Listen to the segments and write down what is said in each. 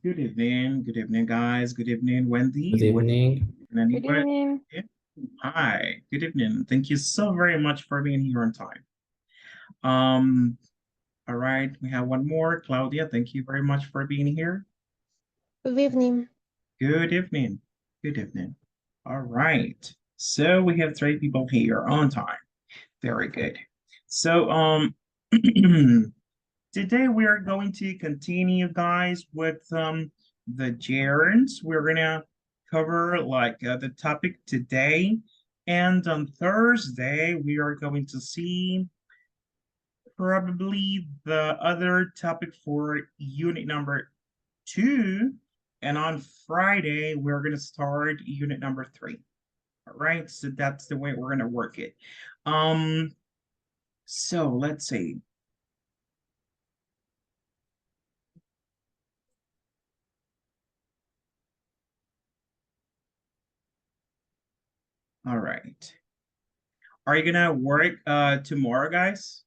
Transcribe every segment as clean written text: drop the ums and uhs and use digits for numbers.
Good evening, guys. Good evening, Good Wendy. evening. Good Anywhere? evening. Yeah. Hi, good evening. Thank you so very much for being here on time. Um, all right, we have one more. Claudia, thank you very much for being here. Good evening. Good evening. Good evening. All right. So we have three people here on time. Very good. So today we are going to continue, guys, with the gerunds. We're gonna cover the topic today, and on Thursday we are going to see probably the other topic for unit number 2, and on Friday we're gonna start unit number 3. All right, so that's the way we're gonna work it. Um, so let's see. All right. Are you gonna work tomorrow, guys?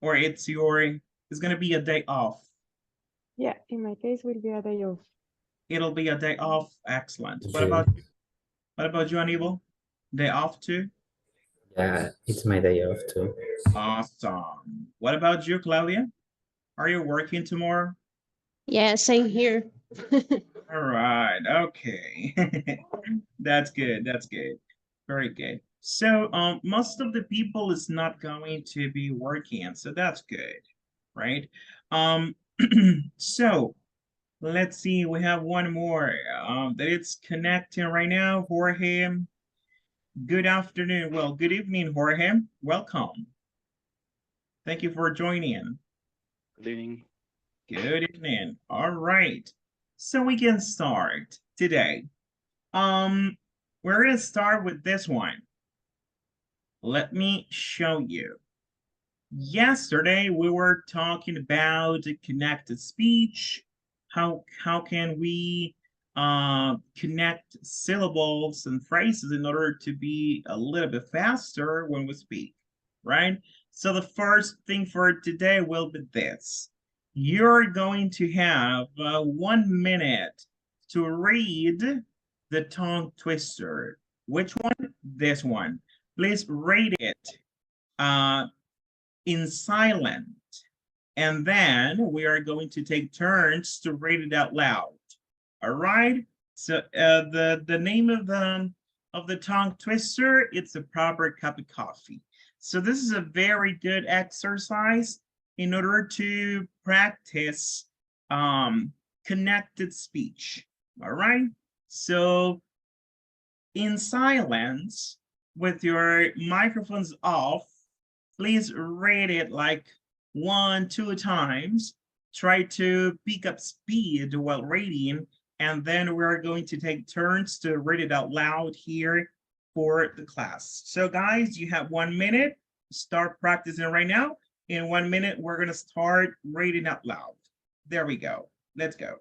Or it's gonna be a day off? Yeah, in my case will be a day off. It'll be a day off. Excellent. What Okay. about you, Anibal? Day off too? Yeah, it's my day off too. Awesome. What about you, Claudia? Are you working tomorrow? Yeah, same here. All right, okay. That's good. That's good. Very good. So most of the people is not going to be working, so that's good, right? Um so let's see, we have one more that it's connecting right now. Jorge, good afternoon. Well, good evening, Jorge. Welcome. Thank you for joining. Good evening. Good evening. All right. So we can start today. Um, we're gonna start with this one. Let me show you. Yesterday we were talking about connected speech. How can we connect syllables and phrases in order to be a little bit faster when we speak, right? So the first thing for today will be this. You're going to have 1 minute to read the tongue twister. Which one? This one. Please read it uh, in silent. And then we are going to take turns to read it out loud. All right. So the name of the tongue twister, it's a proper cup of coffee. So this is a very good exercise in order to practice connected speech. All right. So in silence, with your microphones off, please read it like 1, 2 times. Try to pick up speed while reading, and then we're going to take turns to read it out loud here for the class. So guys, you have 1 minute. Start practicing right now. In 1 minute, we're going to start reading out loud. There we go. Let's go.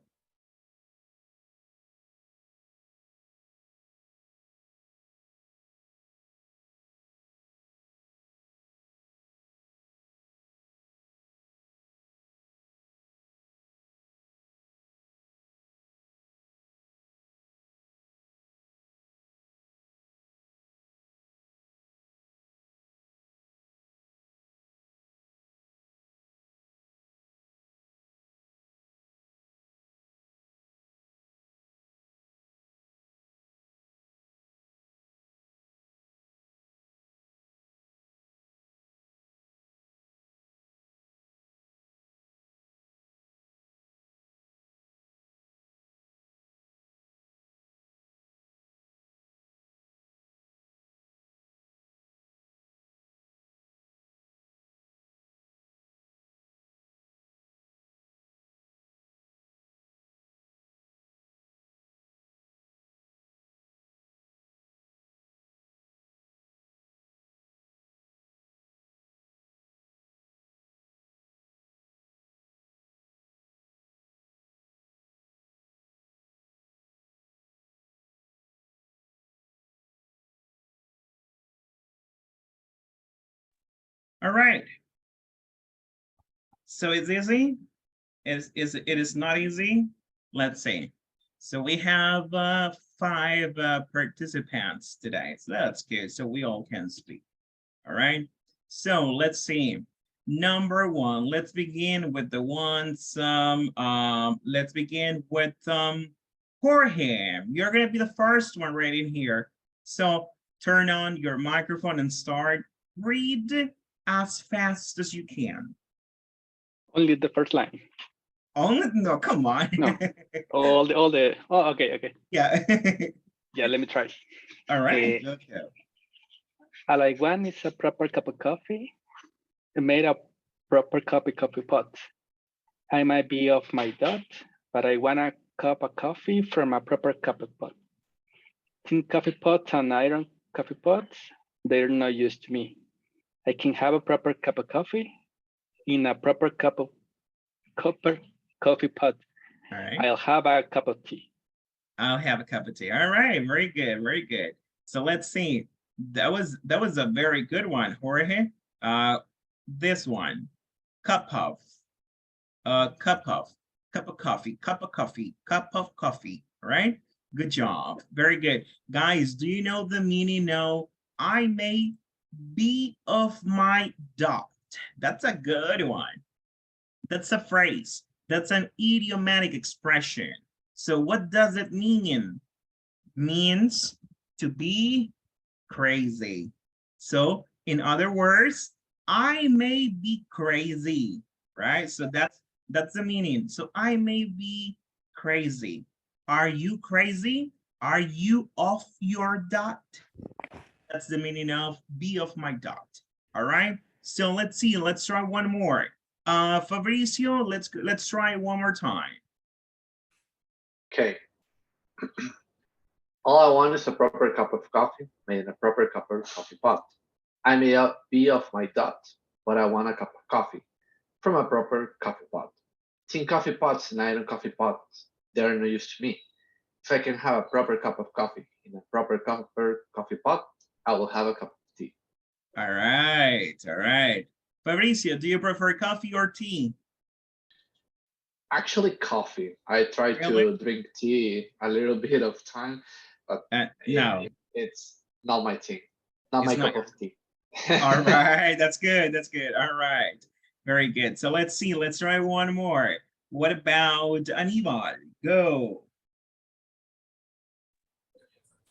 All right. So it's easy. It is not easy. Let's see. So we have 5 participants today. So that's good. So we all can speak. All right. So let's see. Number 1, let's begin with the ones, let's begin with Jorge. You're gonna be the first one right in here. So turn on your microphone and start. Read as fast as you can. Only the first line. Only, no, come on. No. all the. Oh, okay. Yeah. Yeah, let me try. All right. Okay. I like one is a proper cup of coffee made of proper coffee pot. I might be off my dot, but I want a cup of coffee from a proper coffee pot. Tin coffee pots and iron coffee pots, they're no use to me. I can have a proper cup of coffee in a proper cup of copper coffee pot. All right. I'll have a cup of tea. I'll have a cup of tea. All right, very good, very good. So let's see. That was a very good one, Jorge. This one, cup of cup of coffee, cup of coffee, cup of coffee. All right, good job, very good, guys. Do you know the meaning? No, I may be of my dot. That's a good one. That's a phrase. That's an idiomatic expression. So what does it mean? Means to be crazy. So in other words, I may be crazy, right? So that's the meaning. So I may be crazy. Are you crazy? Are you off your dot? That's the meaning of be off my dot. All right. So let's see. Let's try one more. Fabricio, let's try it one more time. Okay. All I want is a proper cup of coffee made in a proper cup of coffee pot. I may be off my dot, but I want a cup of coffee from a proper coffee pot. Tin coffee pots and iron coffee pots, they're no use to me. If I can have a proper cup of coffee in a proper coffee pot, I will have a cup of tea. All right, all right. Fabricio, do you prefer coffee or tea? Actually, coffee. I try Really? to drink tea a little bit of time, but No, it's not my thing. Not it's my not. cup of tea. All right, that's good. That's good. All right, very good. So let's see. Let's try one more. What about Anibal? Go.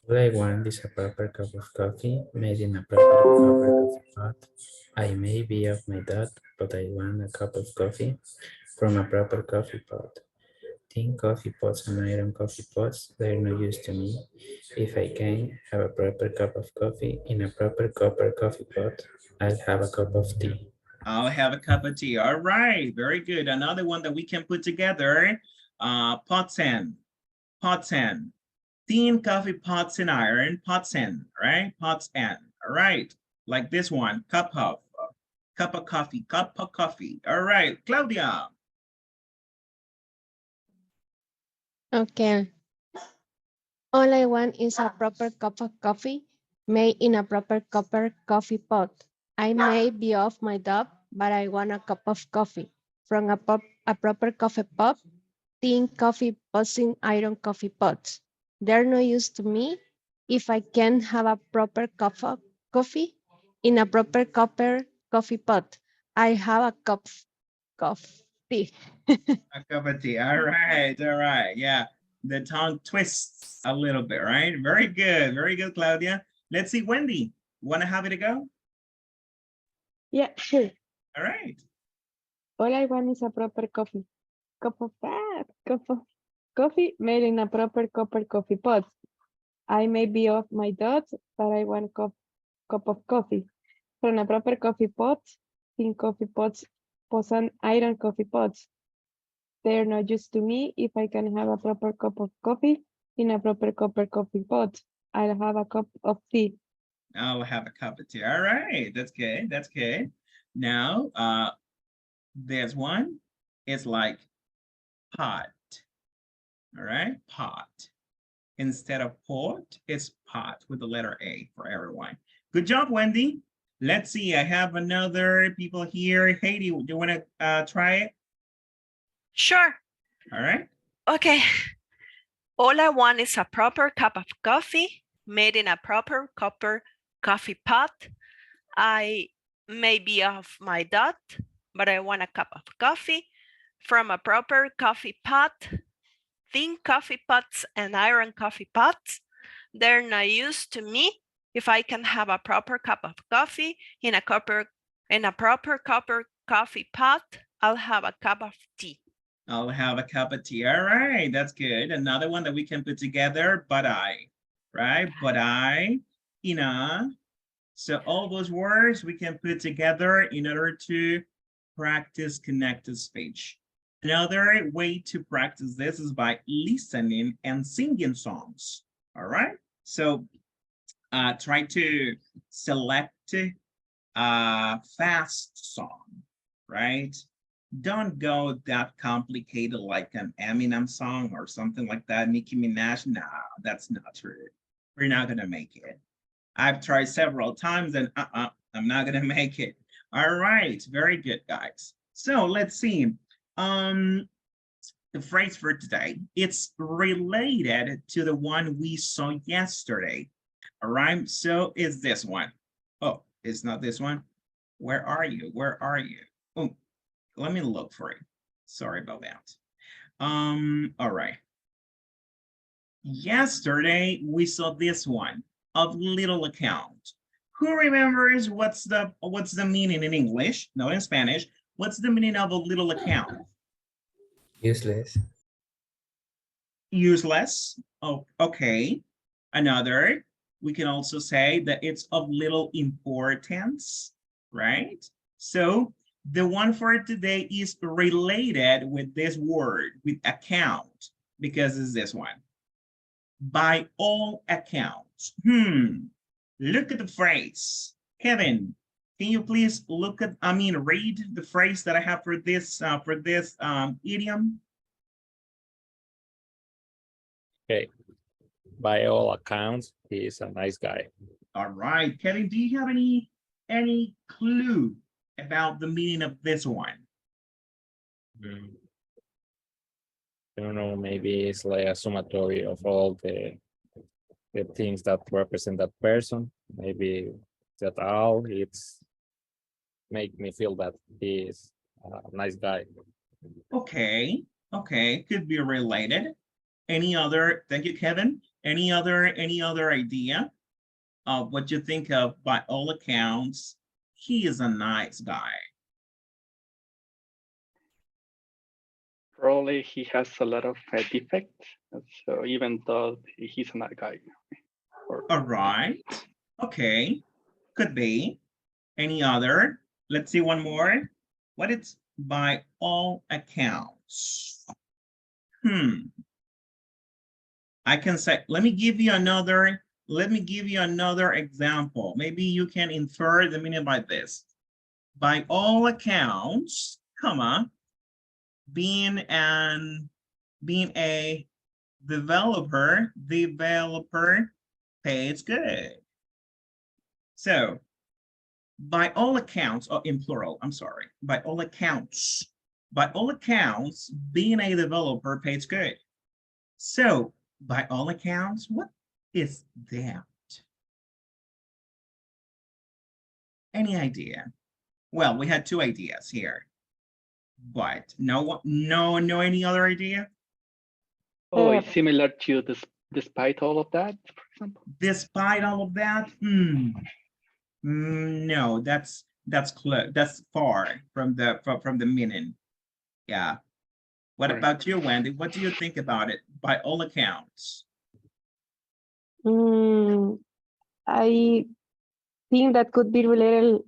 All I want is a proper cup of coffee made in a proper coffee pot. I may be off my dot, but I want a cup of coffee from a proper coffee pot. Tin coffee pots and iron coffee pots, they're no use to me. If I can have a proper cup of coffee in a proper copper coffee pot, I'll have a cup of tea. I'll have a cup of tea. All right, very good. Another one that we can put together. Pots and tin coffee pots and iron pots and, right? Pots and, all right. Like this one, cup of coffee. All right, Claudia. Okay. All I want is a proper cup of coffee made in a proper copper coffee pot. I may be off my dot, but I want a cup of coffee from a proper coffee pot. Tin coffee pots in iron coffee pots. They're no use to me if I can have a proper cup of coffee in a proper copper coffee pot. I have a cup of coffee. A cup of tea. All right, yeah. The tongue twists a little bit, right? Very good, Claudia. Let's see, Wendy. Want to have it a go? Yeah, sure. All right. All I want is a proper coffee. Cup of coffee made in a proper copper coffee pot. I may be off my dot, but I want cup of coffee from a proper coffee pot. Tin coffee pots and iron coffee pots. They're not used to me if I can have a proper cup of coffee in a proper copper coffee pot. I'll have a cup of tea. I'll have a cup of tea. All right, that's good. That's good. Now, there's one. It's like pot. All right, pot. Instead of pot, it's pot with the letter A for everyone. Good job, Wendy. Let's see. I have another people here. Haiti, do you want to try it? Sure. All right. Okay. All I want is a proper cup of coffee made in a proper copper coffee pot. I may be off my dot, but I want a cup of coffee from a proper coffee pot. Thin coffee pots and iron coffee pots, they're no use to me if I can have a proper cup of coffee in a proper copper coffee pot. I'll have a cup of tea. I'll have a cup of tea. All right, that's good. Another one that we can put together, but I, right? But I, ina. So all those words we can put together in order to practice connected speech. Another way to practice this is by listening and singing songs. All right. So try to select a fast song, right? Don't go that complicated like an Eminem song or something like that. Nicki Minaj, no, that's not true. We're not gonna make it. I've tried several times and I'm not gonna make it. All right, very good, guys. So let's see. The phrase for today, it's related to the one we saw yesterday. All right, so is this one. Oh, it's not this one. Where are you? Where are you? Oh, let me look for it. Sorry about that. All right. Yesterday we saw this one of little account. Who remembers what's the meaning in English? No, in Spanish. What's the meaning of a little account? Useless. Useless. Oh, okay. Another, we can also say that it's of little importance, right? So the one for today is related with this word, with account, because it's this one. By all accounts. Look at the phrase. Kevin, can you please read the phrase that I have for this idiom? Okay. By all accounts, he is a nice guy. All right, Kevin, do you have any clue about the meaning of this one? I don't know, maybe it's like a summatory of all the things that represent that person. Maybe that all it's make me feel that he is a nice guy. Okay, could be related. Any other, thank you, Kevin. Any other idea of what you think of by all accounts, he is a nice guy? Probably he has a lot of defects, so even though he's a nice guy. All right, okay, could be. Any other? Let's see one more. What it's by all accounts. I can say, let me give you another example. Maybe you can infer the meaning by this. By all accounts, comma, being a developer pays good. So by all accounts, or in plural, I'm sorry, by all accounts, being a developer pays good. So by all accounts, what is that? Any idea? Well, we had two ideas here, but no any other idea? Oh, it's similar to this, despite all of that, for example. Despite all of that? No, that's close. That's far from the meaning. Yeah. What about you, Wendy? What do you think about it? By all accounts. I think that could be related,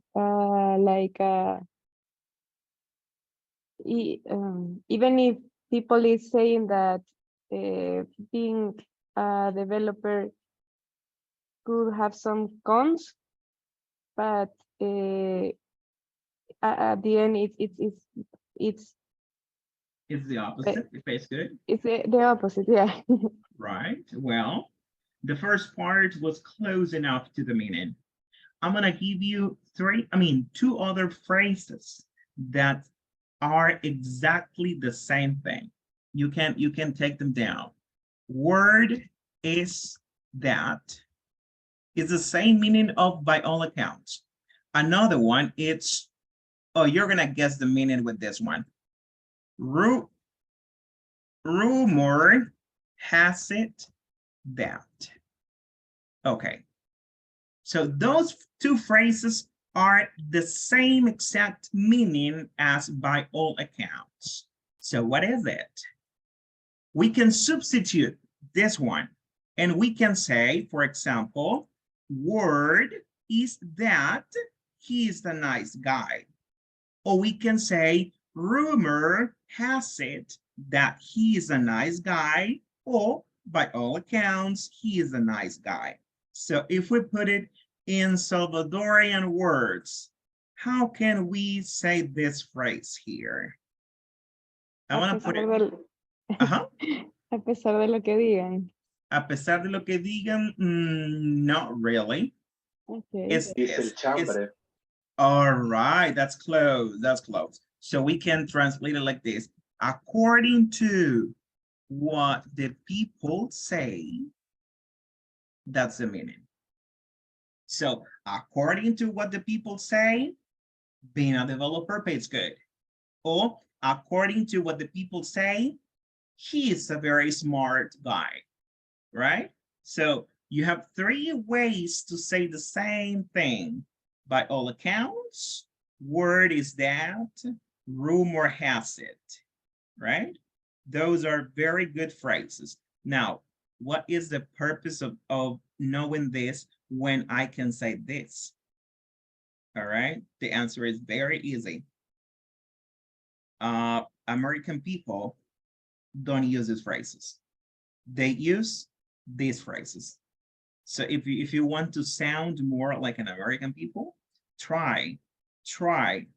even if people is saying that being a developer could have some cons, but at the end, it's the opposite. It pays good. It's the opposite, yeah. Right. Well, the first part was close enough to the meaning. I'm gonna give you two other phrases that are exactly the same thing. You can take them down. Word is that. It's the same meaning of by all accounts. Another one, it's, oh, you're gonna guess the meaning with this one. Rumor has it that. Okay. So those two phrases are the same exact meaning as by all accounts. So what is it? We can substitute this one and we can say, for example, word is that he is a nice guy. Or we can say, rumor has it that he is a nice guy, or by all accounts, he is a nice guy. So if we put it in Salvadorian words, how can we say this phrase here? I want to put it. A pesar de lo que digan. A pesar de lo que digan, not really. Okay. Dice el chambre. All right, that's close. That's close. So we can translate it like this. According to what the people say, that's the meaning. So according to what the people say, being a developer pays good. Or according to what the people say, he is a very smart guy, right? So you have three ways to say the same thing. By all accounts, word is that, rumor has it, right? Those are very good phrases. Now, what is the purpose of knowing this when I can say this? All right, the answer is very easy. American people don't use these phrases. They use these phrases. So if you want to sound more like an American people, try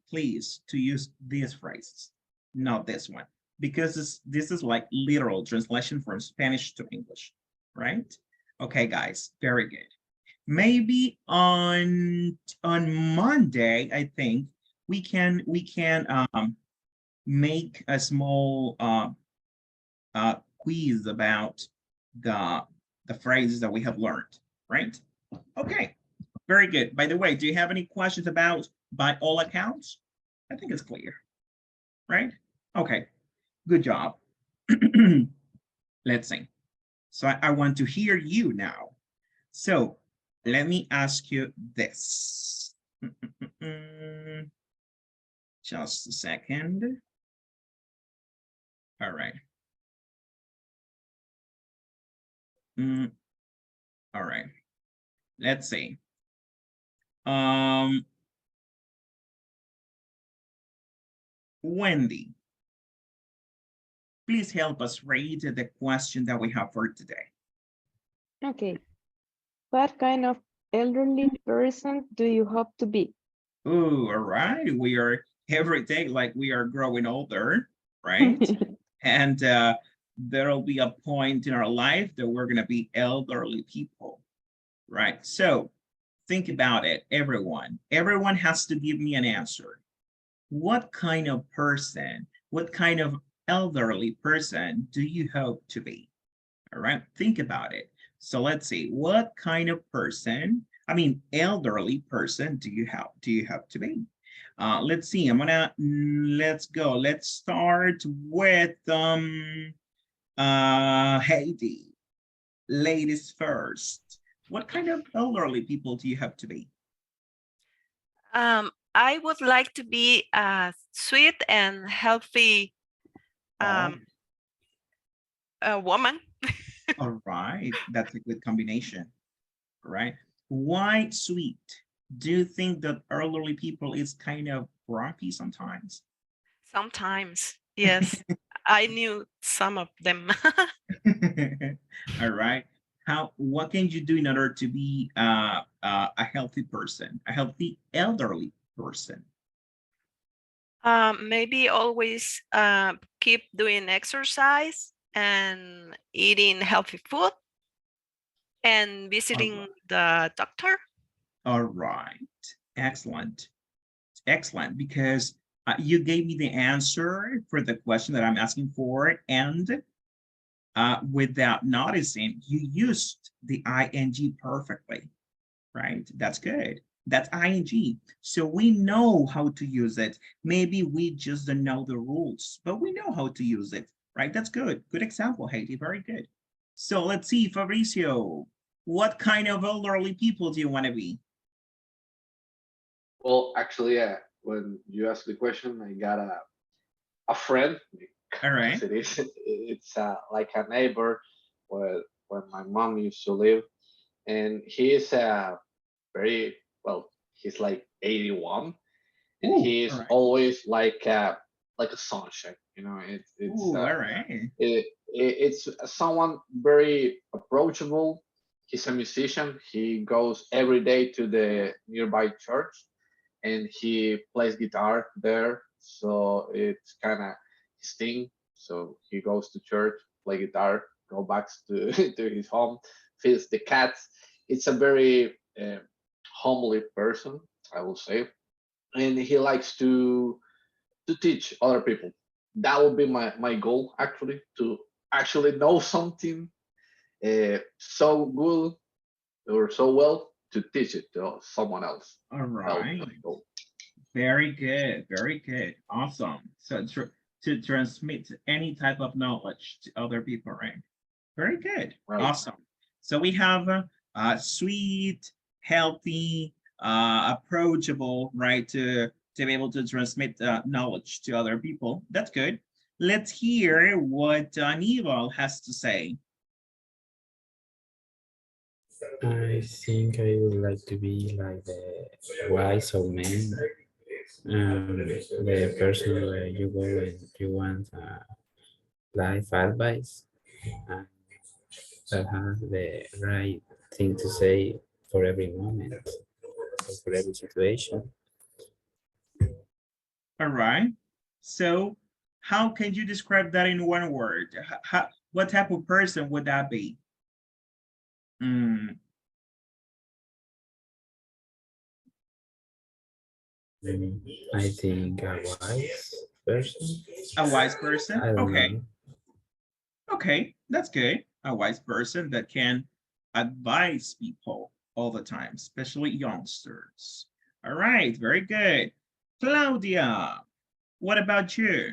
please to use these phrases, not this one, because this is like literal translation from Spanish to English, right? Okay, guys, very good. Maybe on Monday, I think we can make a small quiz about the phrases that we have learned, right? Okay, very good. By the way, do you have any questions about by all accounts? I think it's clear, right? Okay, good job. Let's see. So I want to hear you now. So let me ask you this. Just a second. All right. All right. Let's see. Wendy, please help us read the question that we have for today. Okay. What kind of elderly person do you hope to be? Oh, all right. We are every day like we are growing older, right? And there'll be a point in our life that we're going to be elderly people, right? So think about it, everyone. Everyone has to give me an answer. What kind of person, what kind of elderly person do you hope to be? All right, think about it. So let's see, what kind of person, I mean, elderly person do you have to be? Let's see, let's go. Let's start with Heidi. Ladies first. What kind of elderly people do you have to be? I would like to be a sweet and healthy a woman. All right, that's a good combination, right? Why sweet? Do you think that elderly people is kind of grumpy sometimes? Sometimes, yes. I knew some of them. All right. What can you do in order to be a healthy person, a healthy elderly person? Maybe always keep doing exercise and eating healthy food and visiting the doctor. All right. Excellent. Excellent. Because You gave me the answer for the question that I'm asking for, and without noticing, you used the ing perfectly, right? That's good. That's ing. So we know how to use it. Maybe we just don't know the rules, but we know how to use it, right? That's good. Good example, Haiti. Very good. So let's see, Fabricio, what kind of elderly people do you want to be? Well, actually, when you asked the question, I got a friend All right. because it's like a neighbor where my mom used to live, and he is very well. He's like 81, and Ooh, he all is right. always like a sunshine. You know, Ooh, all right. it's someone very approachable. He's a musician. He goes every day to the nearby church, and he plays guitar there. So it's kind of his thing. So he goes to church, play guitar, go back to to his home, feeds the cats. It's a very homely person, I will say, and he likes to teach other people. That would be my goal, actually, to actually know something so good or so well to teach it to someone else. All That would be right. my goal. Very good. Very good. Awesome. So to transmit any type of knowledge to other people, right? Very good. Right. Awesome. So we have sweet, healthy, approachable, right? To be able to transmit knowledge to other people. That's good. Let's hear what Aníbal has to say. I think I would like to be like the wise old man, the person where you go and you want life advice, and that has the right thing to say for every moment, or for every situation. All right. So how can you describe that in one word? What type of person would that be? Mm, I think a wise person. a wise person? I don't Okay. know. Okay, that's good. A wise person that can advise people all the time, especially youngsters. All right, very good. Claudia, what about you?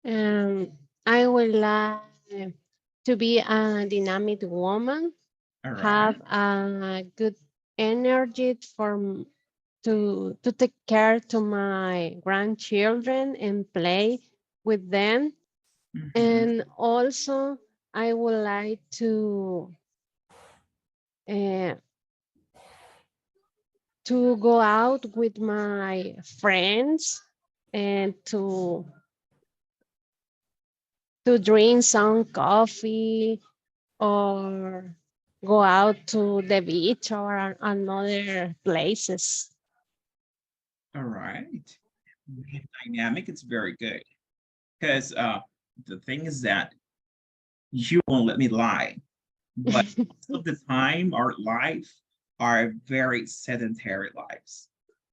Um, I would like to be a dynamic woman, All right. have a good energy to take care to my grandchildren and play with them. Mhm. And also, I would like uh, to go out with my friends and to drink some coffee or go out to the beach or another places. All right. Being dynamic, it's very good. Because the thing is that you won't let me lie, but most of the time our life are very sedentary lives,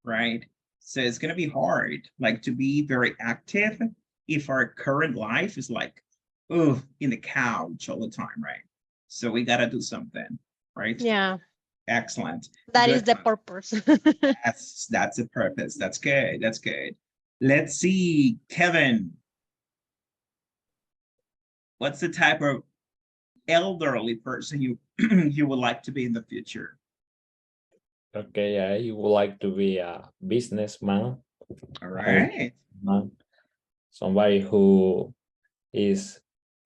right? So it's gonna be hard, like to be very active if our current life is like, oh, in the couch all the time, right? So we gotta do something, right? Yeah, Excellent. that is Good the one. purpose. That's the purpose. That's good. That's good. Let's see, Kevin. What's the type of elderly person you you would like to be in the future? Okay, I would like to be a businessman, All or right. somebody who is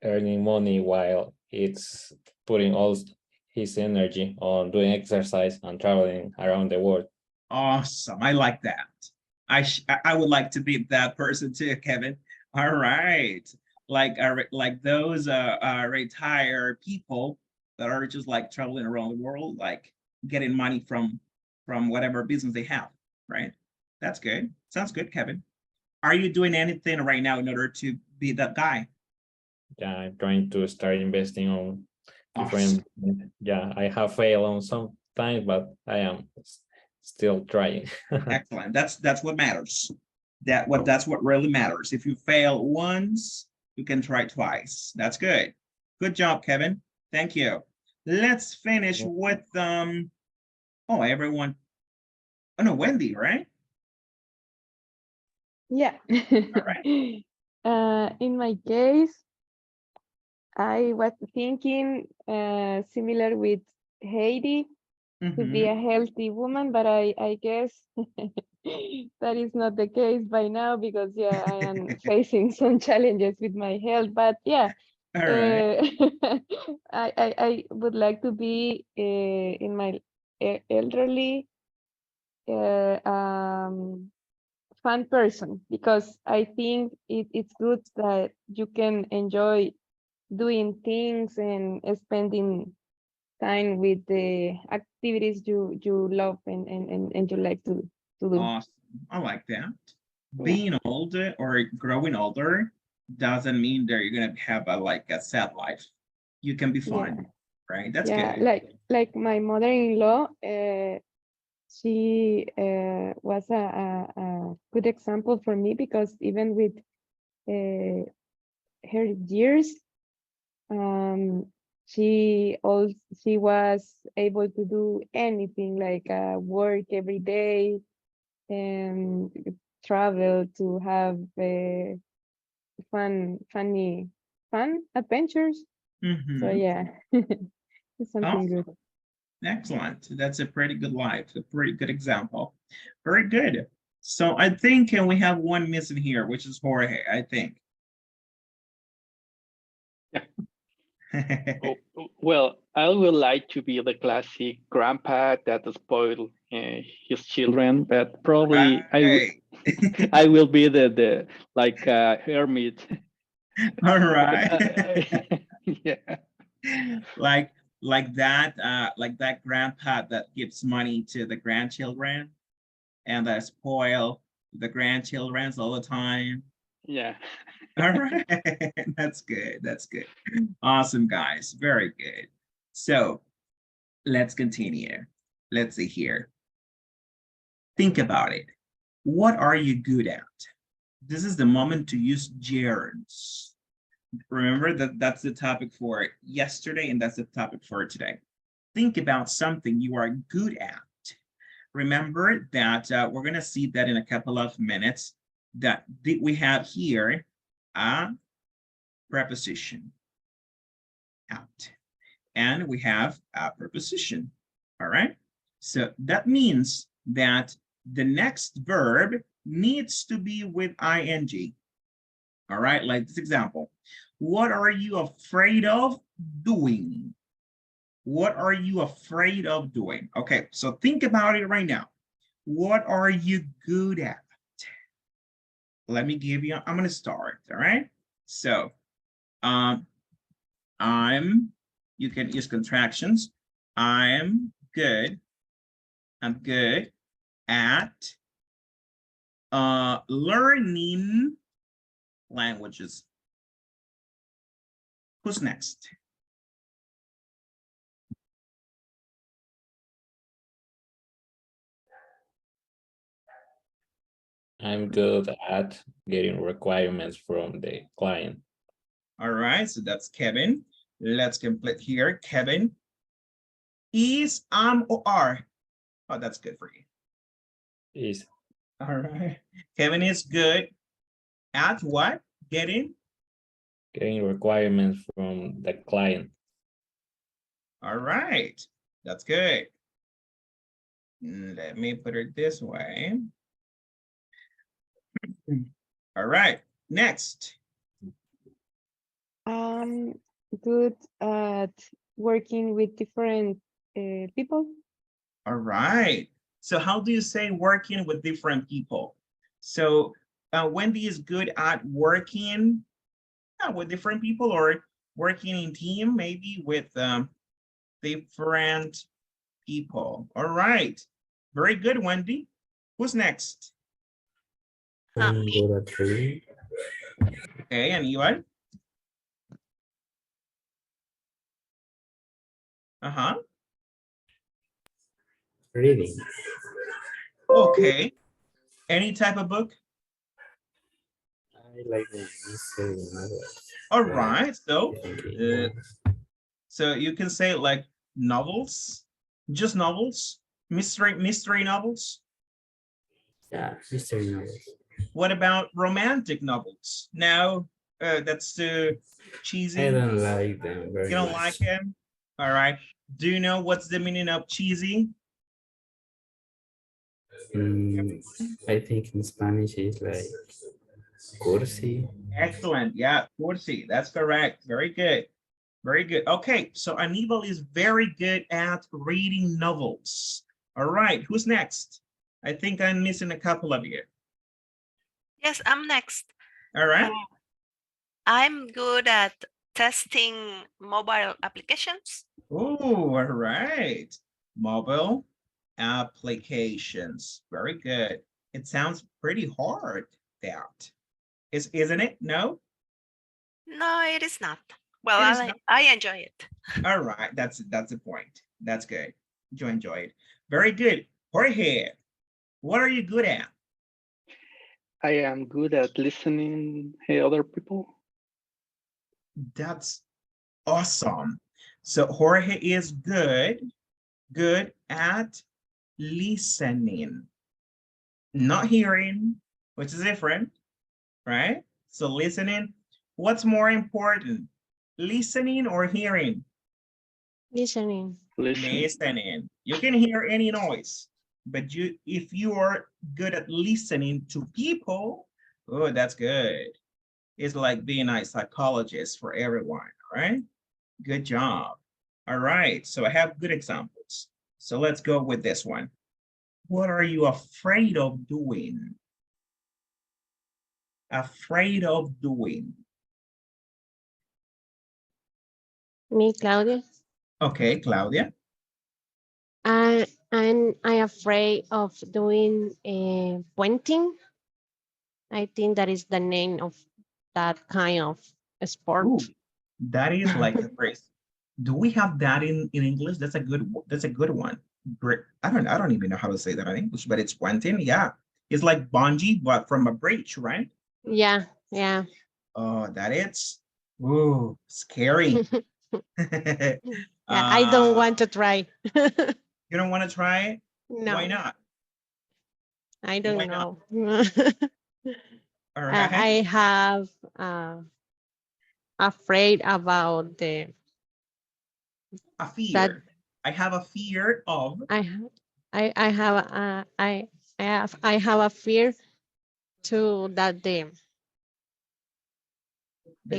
earning money while it's putting all his energy on doing exercise and traveling around the world. Awesome. I like that. I would like to be that person too, Kevin. All right. Like those retired people that are just like traveling around the world, like getting money from whatever business they have, right? That's good. Sounds good, Kevin. Are you doing anything right now in order to be that guy? Yeah, I'm trying to start investing on Awesome. different. Yeah, I have failed on some times, but I am still trying. Excellent. That's what matters. That's what really matters. If you fail once, you can try twice. That's good. Good job, Kevin. Thank you. Let's finish with oh, everyone. Oh no, Wendy, right? Yeah. right. In my case, I was thinking similar with Heidi to be Mhm. a healthy woman, but I guess that is not the case by now because yeah, I am facing some challenges with my health. But yeah, All right. I would like to be in my elderly fun person because I think it's good that you can enjoy doing things and spending time with the activities you love and you like to do. Awesome. I like that. Yeah, Being older or growing older doesn't mean that you're gonna have a sad life. You can be yeah, fun, right? That's yeah. good. Like my mother-in-law, she was a good example for me because even with her years, um, she was able to do anything like work every day and travel to have fun adventures. So Mhm. yeah, it's something good. Awesome. Excellent. That's a pretty good life, a pretty good example. Very good. So I think we have one missing here, which is Jorge, I think. Oh, well, I would like to be the classic grandpa that spoiled his children, but probably Right. I will be the like hermit. All But right. yeah, like like that grandpa that gives money to the grandchildren and that spoil the grandchildren all the time. yeah. All right. That's good. That's good. Awesome, guys. Very good. So let's continue. Let's see here. Think about it. What are you good at? This is the moment to use gerunds. Remember that that's the topic for yesterday and that's the topic for today. Think about something you are good at. Remember that we're going to see that in a couple of minutes that we have here a preposition at, and we have a preposition. All right. So that means that the next verb needs to be with ing. All right. Like this example. What are you afraid of doing? What are you afraid of doing? Okay. So think about it right now. What are you good at? Let me give you, I'm going to start. All right. So you can use contractions. I'm good at learning languages. Who's next? I'm good at getting requirements from the client. All right, so that's Kevin. Let's complete here. Kevin is or are. Oh, that's good for you. Is All right. Kevin is good at what? Getting? getting requirements from the client. All right. That's good. Let me put it this way. All right. Next. Good at working with different people. All right. So how do you say working with different people? So Wendy is good at working with different people or working in team, maybe with different people. All right. Very good, Wendy. Who's next? I'm Me. good at reading. Okay, and Ivan? Uh-huh. Reading. Okay. Any type of book? I like the mystery novels. All Like, right, so Stephen King. so you can say like novels, just novels, mystery novels. Yeah, mystery novels. What about romantic novels? No, that's too cheesy. I don't like them very You don't much. like them? All right. Do you know what's the meaning of cheesy? I think in Spanish it's like cursi. Excellent. Yeah, cursi. That's correct. Very good. Very good. Okay, so Anibal is very good at reading novels. All right, who's next? I think I'm missing a couple of you. Yes, I'm next. All right. I'm good at testing mobile applications. Oh, all right. Mobile applications. Very good. It sounds pretty hard, that. Isn't it? No? No, it is not. Well, It is not. I enjoy it. All right, that's the point. That's good. You enjoy it. Very good. Jorge, what are you good at? I am good at listening to other people. That's awesome. So Jorge is good at listening, not hearing, which is different, right? So listening, what's more important, listening or hearing? Listening. Listening. You can hear any noise, but if you are good at listening to people, oh, that's good. It's like being a psychologist for everyone, right? Good job. All right, so I have good examples. So let's go with this one. What are you afraid of doing? Afraid of doing. Me, Claudia. Okay, Claudia. I'm afraid of doing pointing. I think that is the name of that kind of sport. Ooh, that is like a phrase. Do we have that in English? That's a good one. Great. I don't even know how to say that in English, but it's pointing. Yeah, it's like bungee, but from a bridge, right? Yeah, yeah. Oh, that is. Ooh, scary. I don't want to try. You don't want to try it? No. Why not? I don't Why not? know. All right. I have afraid about the A fear. that I have a fear of. I have a fear to that the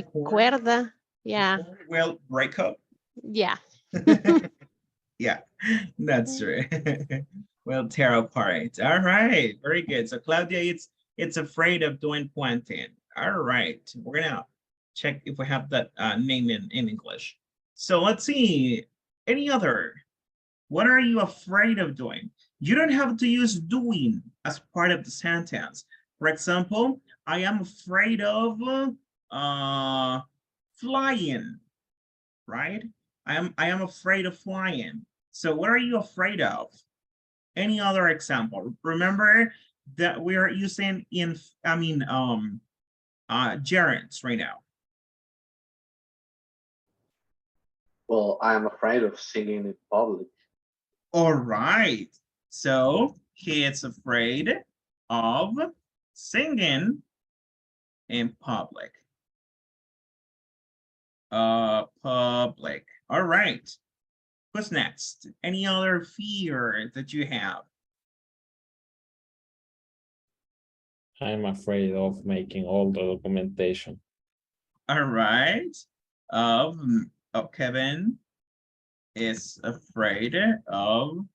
cord. cuerda. Yeah. Will break up. Yeah. Yeah, that's true. Will tear apart. All right, very good. So Claudia, it's afraid of doing pointing. All right, we're gonna check if we have that name in English. So let's see. Any other? What are you afraid of doing? You don't have to use doing as part of the sentence. For example, I am afraid of flying, right? I am afraid of flying. So what are you afraid of? Any other example? Remember that we are using gerunds right now. Well, I am afraid of singing in public. All right. So he is afraid of singing in public. Public. All right. What's next? Any other fear that you have? I'm afraid of making all the documentation. All right. Kevin is afraid of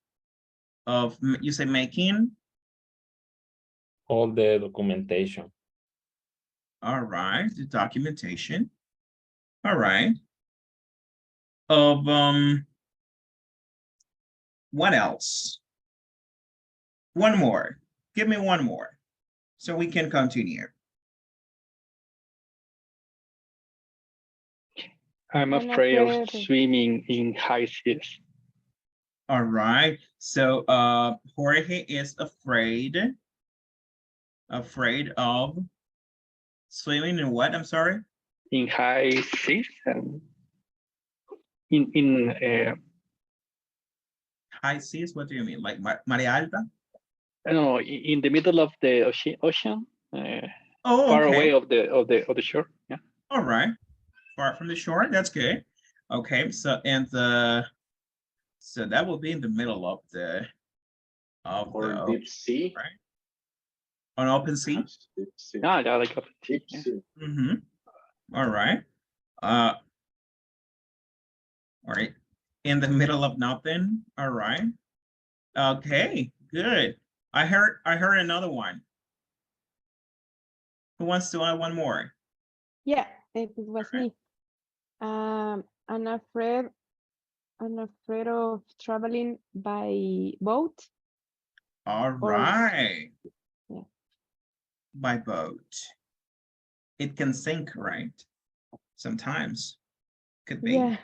you say making. All the documentation. All right, the documentation. All right. Of what else? One more. Give me one more so we can continue. I'm afraid of swimming in high seas. All right. So Jorge is afraid of Swimming in what? I'm sorry. In high seas and in High seas. What do you mean? Like Marea Alta? I don't know, in the middle of the ocean, Oh, far okay. away of the shore. Yeah. All right. Far from the shore. That's good. Okay. So so that will be in the middle of the Or ocean, deep sea. right? On open sea. Deep sea. Ah, yeah, like Deep yeah. sea. Mm-hmm. All right. All right. In the middle of nothing. All right. Okay. Good. I heard another one. Who wants to add one more? Yeah, it was me. I'm afraid of traveling by boat. All Or- right. Yeah. By boat. It can sink, right? Sometimes. Could be. Yeah.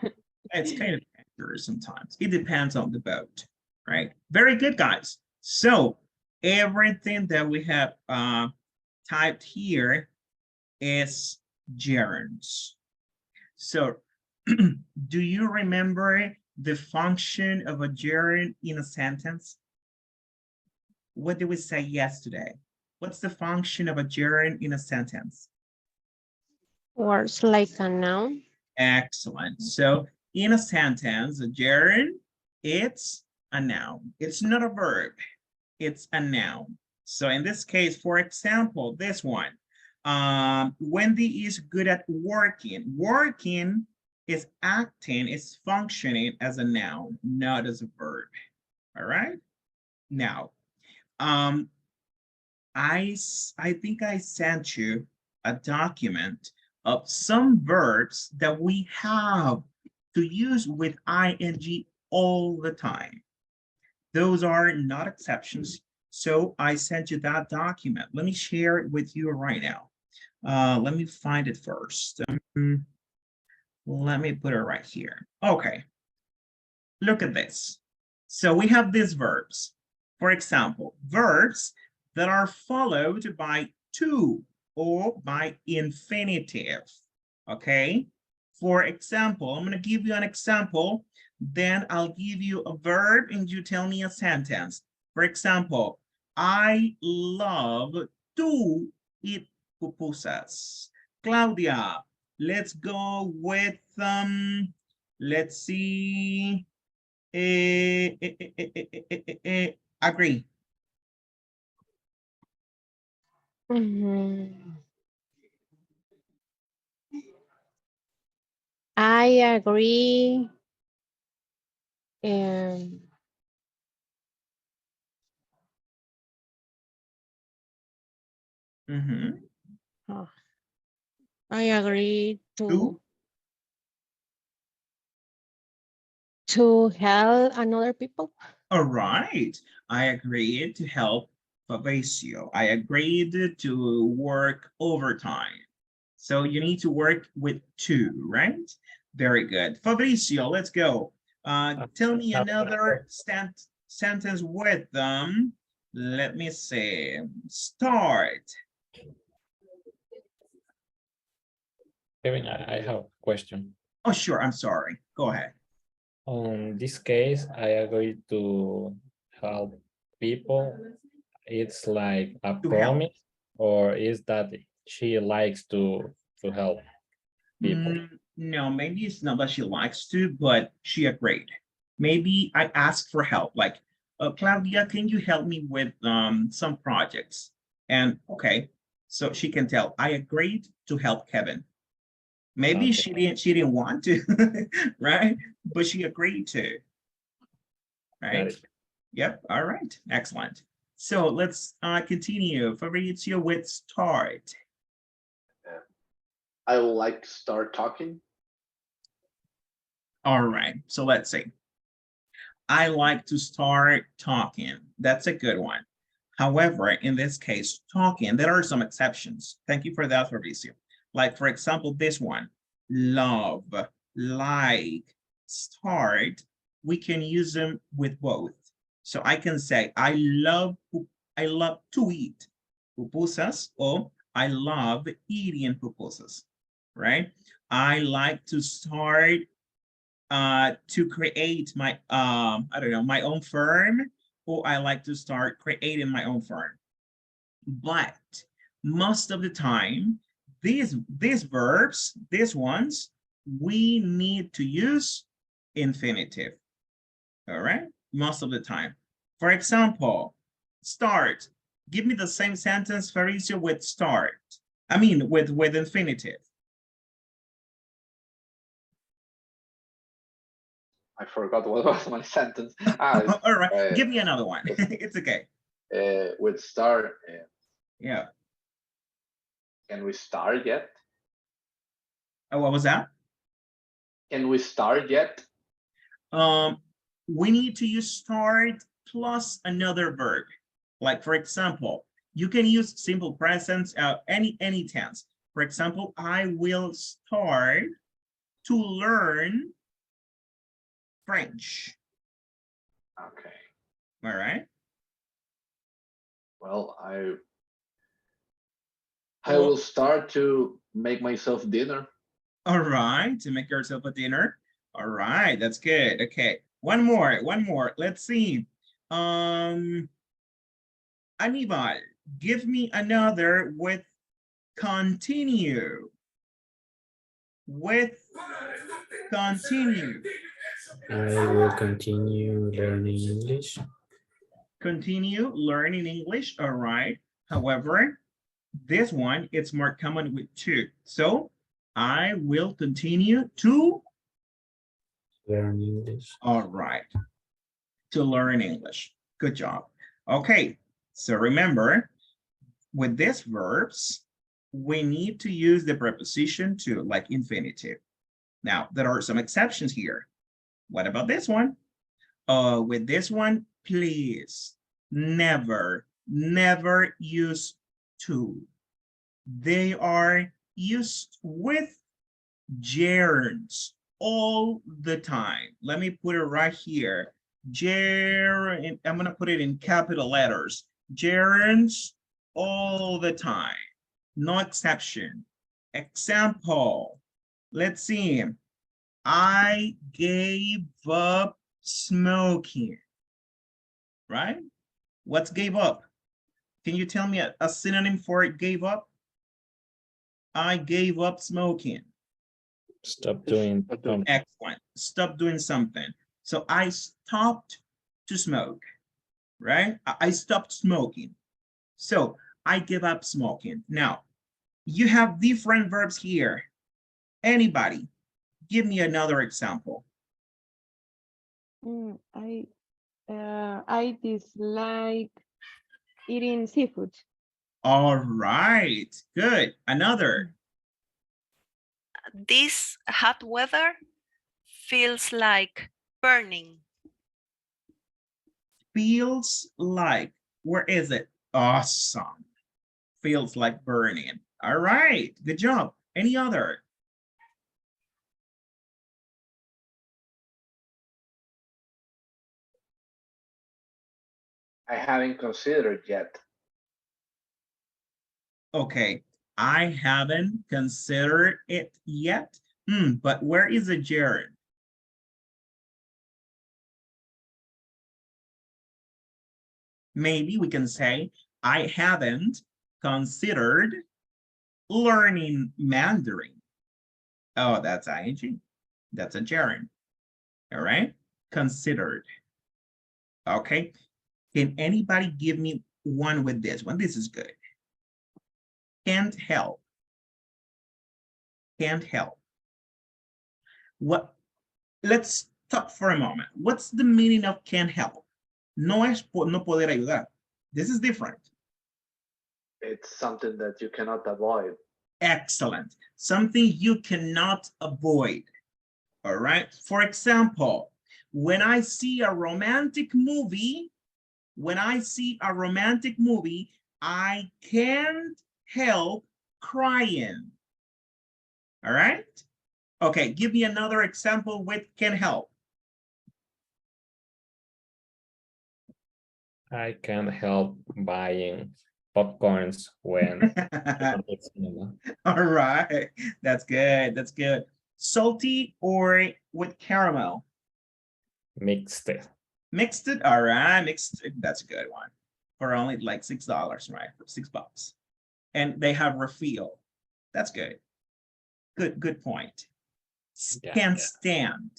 It's kind of dangerous sometimes. It depends on the boat, right? Very good, guys. So everything that we have typed here is gerunds. So do you remember the function of a gerund in a sentence? What did we say yesterday? What's the function of a gerund in a sentence? Words like a noun. Excellent. So in a sentence, a gerund, it's a noun. It's not a verb. It's a noun. So in this case, for example, this one, Wendy is good at working. Working is acting, is functioning as a noun, not as a verb. All right. Now, I think I sent you a document of some verbs that we have to use with ing all the time. Those are not exceptions. So I sent you that document. Let me share it with you right now. Let me find it first. Let me put it right here. Okay. Look at this. So we have these verbs. For example, verbs that are followed by to or by infinitive. Okay. For example, I'm going to give you an example. Then I'll give you a verb and you tell me a sentence. For example, I love to eat pupusas. Claudia, let's go with, let's see. Agree. Mhm. I agree. Mhm. Oh, I agree to help another people. All right. I agreed to help Fabricio. I agreed to work overtime. So you need to work with two, right? Very good. Fabricio, let's go. Tell me another sentence with them. Let me see. Start. Kevin, I have a question. Oh, sure. I'm sorry. Go ahead. On this case, I agree to help people. It's like a To promise, or is that she likes to help people? No, maybe it's not that she likes to, but she agreed. Maybe I asked for help, like, Claudia, can you help me with some projects? And okay, so she can tell I agreed to help Kevin. Maybe Okay. she didn't want to, right? But she agreed to, Got right? it. Yep. All right. Excellent. So let's continue. Fabrizio with start. I would like to start talking. All right. So let's see. I like to start talking. That's a good one. However, in this case, talking, there are some exceptions. Thank you for that, Fabricio. Like, for example, this one, love, like, start, we can use them with both. So I can say, I love to eat pupusas, or I love eating pupusas, right? I like to start to create my I don't know, my own firm, or I like to start creating my own firm. But most of the time, these verbs, these ones, we need to use infinitive. All right, most of the time. For example, start. Give me the same sentence, Faricio, with start. I mean, with infinitive. I forgot what was my sentence. All right, give me another one. It's okay. With start. Yeah. Can we start yet? Oh, what was that? Can we start yet? We need to use start plus another verb. Like, for example, you can use simple present, any tense. For example, I will start to learn French. Okay. All right. Well, I will start to make myself dinner. All right, to make yourself a dinner. All right, that's good. Okay, one more. Let's see. Anibal, give me another with continue. With continue. I will continue learning English. Continue learning English. All right. However, this one, it's more common with to. So I will continue to Learn English. all right. To learn English. Good job. Okay. So remember, with these verbs, we need to use the preposition to, like infinitive. Now, there are some exceptions here. What about this one? With this one, please never use to. They are used with gerunds all the time. Let me put it right here. Gerund, I'm going to put it in capital letters. Gerunds all the time. No exception. Example. Let's see. I gave up smoking. Right? What's gave up? Can you tell me a synonym for it, gave up? I gave up smoking. Stop doing something. Excellent. Stop doing something. So I stopped to smoke, right? I stopped smoking. So I give up smoking. Now, you have different verbs here. Anybody, give me another example. I dislike eating seafood. All right, good. Another. This hot weather feels like burning. Feels like, where is it? Awesome. Feels like burning. All right, good job. Any other? I haven't considered yet. Okay, I haven't considered it yet. But where is the gerund? Maybe we can say, I haven't considered learning Mandarin. Oh, that's ing. That's a gerund. All right, considered. Okay, can anybody give me one with this one? This is good. Can't help. Can't help. What? Let's stop for a moment. What's the meaning of can't help? No es no poder ayudar. This is different. It's something that you cannot avoid. Excellent. Something you cannot avoid. All right. For example, when I see a romantic movie, I can't help crying. All right. Okay, give me another example with can help. I can't help buying. popcorns when it's cinema. All right, that's good. That's good. Salty or with caramel? Mixed. Mixed it. All right, mixed. That's a good one. For only like $6, right? For $6, and they have refill. That's good. Good point. Yeah. Can't stand.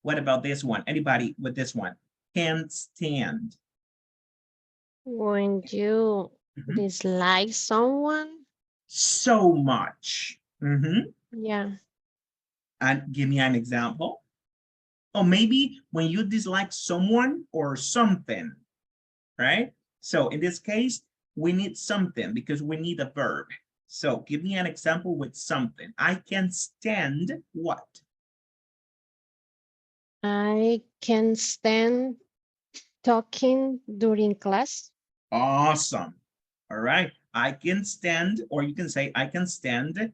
What about this one? Anybody with this one? Can't stand. When you Mhm. dislike someone, So much. Mhm. yeah, And give me an example. Or maybe when you dislike someone or something, right? So in this case, we need something because we need a verb. So give me an example with something. I can stand what? I can stand talking during class. Awesome. All right. I can stand, or you can say, I can stand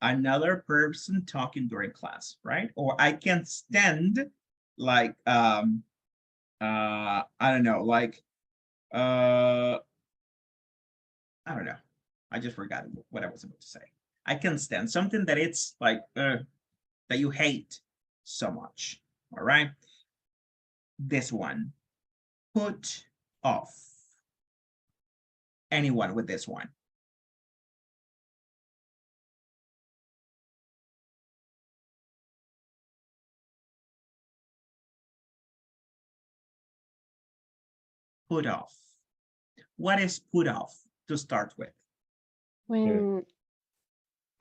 another person talking during class, right? Or I can stand like, I don't know, like, I don't know. I just forgot what I was about to say. I can stand something that it's like, that you hate so much. All right. This one, put off. Anyone with this one? Put off. What is put off to start with? When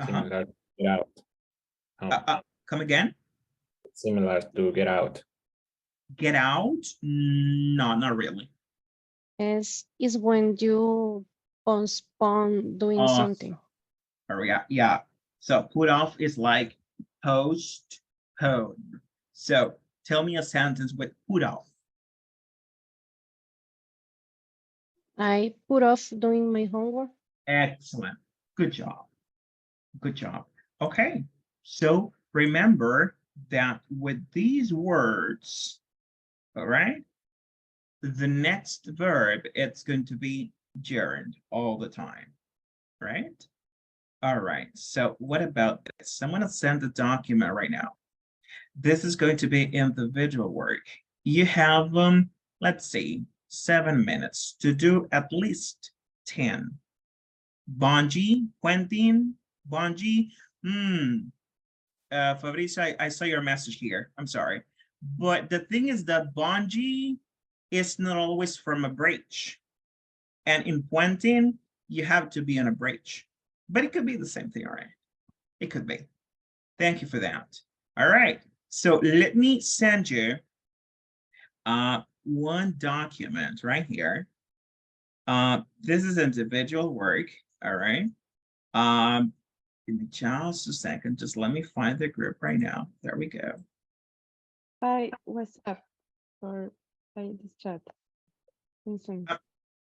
Similar to get out. Come again? Similar to get out. Get out? No, not really. is when you postpone doing something. Yeah. So put off is like postpone. So tell me a sentence with put off. I put off doing my homework. Excellent. Good job. Good job. Okay. So remember that with these words, all right, the next verb, it's going to be gerund all the time, right? All right. So what about this? I'm going to send the document right now. This is going to be individual work. You have, let's see, 7 minutes to do at least 10. Bonji, Quentin, Bonji, Fabricio, I saw your message here. I'm sorry. But the thing is that Bonji is not always from a bridge. And in Quentin, you have to be on a bridge. But it could be the same thing, all right? It could be. Thank you for that. All right. So let me send you one document right here. This is individual work. All right. Give me just a second. Just let me find the group right now. There we go. By WhatsApp or by this chat in Zoom.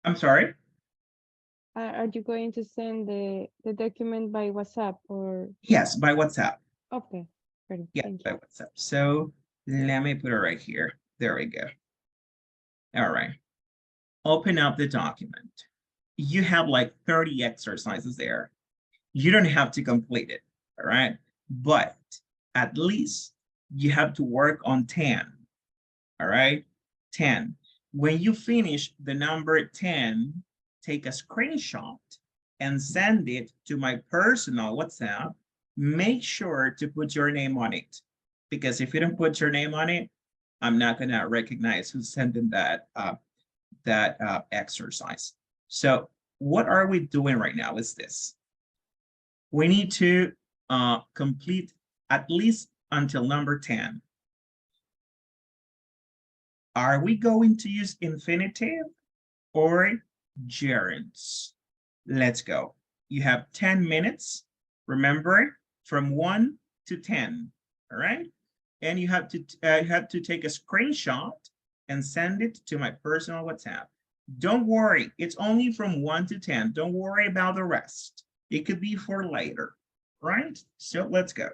I'm sorry. Are you going to send the document by WhatsApp or? Yes, by WhatsApp. Okay, ready. Yeah, Thank by you. WhatsApp. So let me put it right here. There we go. All right. Open up the document. You have like 30 exercises there. You don't have to complete it, all right? But at least you have to work on 10, all right? 10. When you finish the number 10, take a screenshot and send it to my personal WhatsApp. Make sure to put your name on it, because if you don't put your name on it, I'm not gonna recognize who's sending that exercise. So what are we doing right now is this. We need to complete at least until number 10. Are we going to use infinitive or gerunds? Let's go. You have 10 minutes. Remember, from 1 to 10, all right? And you have to take a screenshot and send it to my personal WhatsApp. Don't worry, it's only from 1 to 10. Don't worry about the rest. It could be for later, right? So let's go.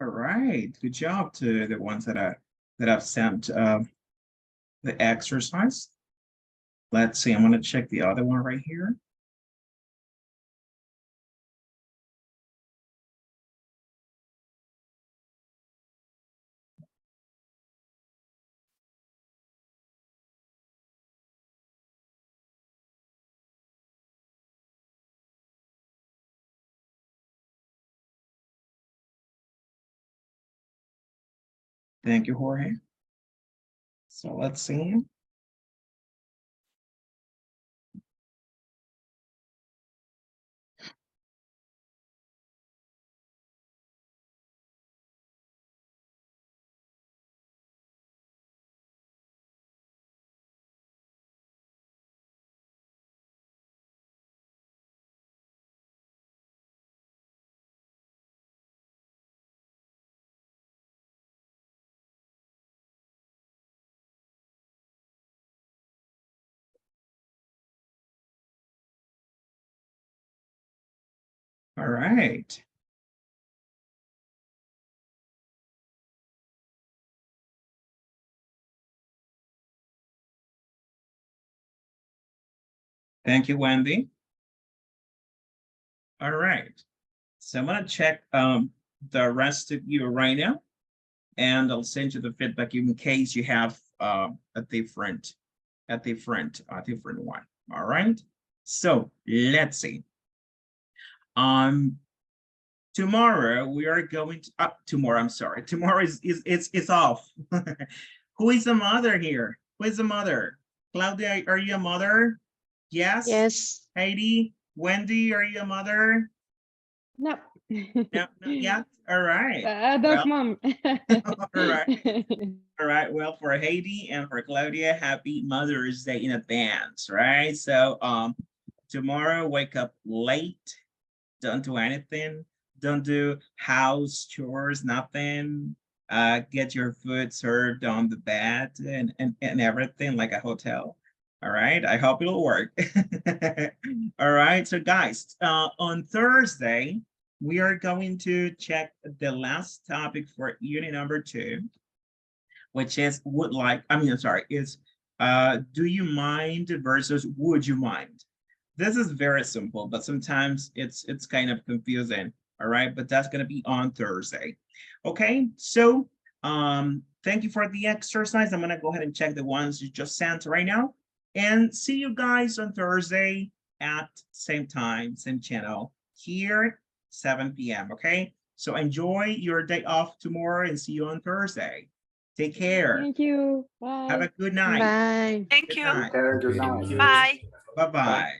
All right, good job to the ones that I've sent the exercise. Let's see, I'm gonna check the other one right here. Thank you, Jorge. So let's see. All right. Thank you, Wendy. All right. So I'm gonna check the rest of you right now, and I'll send you the feedback in case you have a different one. All right. So let's see. Tomorrow we are going to tomorrow. I'm sorry. Tomorrow is off. Who is the mother here? Who is the mother? Claudia, are you a mother? Yes. Yes. Heidi, Wendy, are you a mother? No. No, not yet. All right. That's mom. All right. All right. Well, for Heidi and for Claudia, happy Mother's Day in advance, right? So tomorrow wake up late, don't do anything, don't do house chores, nothing. Get your food served on the bed and everything like a hotel. All right. I hope it'll work. All right. So guys, on Thursday, we are going to check the last topic for unit number 2, which is is do you mind versus would you mind? This is very simple, but sometimes it's kind of confusing. All right, but that's gonna be on Thursday. Okay, so thank you for the exercise. I'm gonna go ahead and check the ones you just sent right now, and see you guys on Thursday at same time, same channel here, 7 p.m. Okay, so enjoy your day off tomorrow and see you on Thursday. Take care. Thank you. Bye. Have a good night. Bye. Thank Good you. night. Care, Thank you good very night. much. Bye. Bye-bye.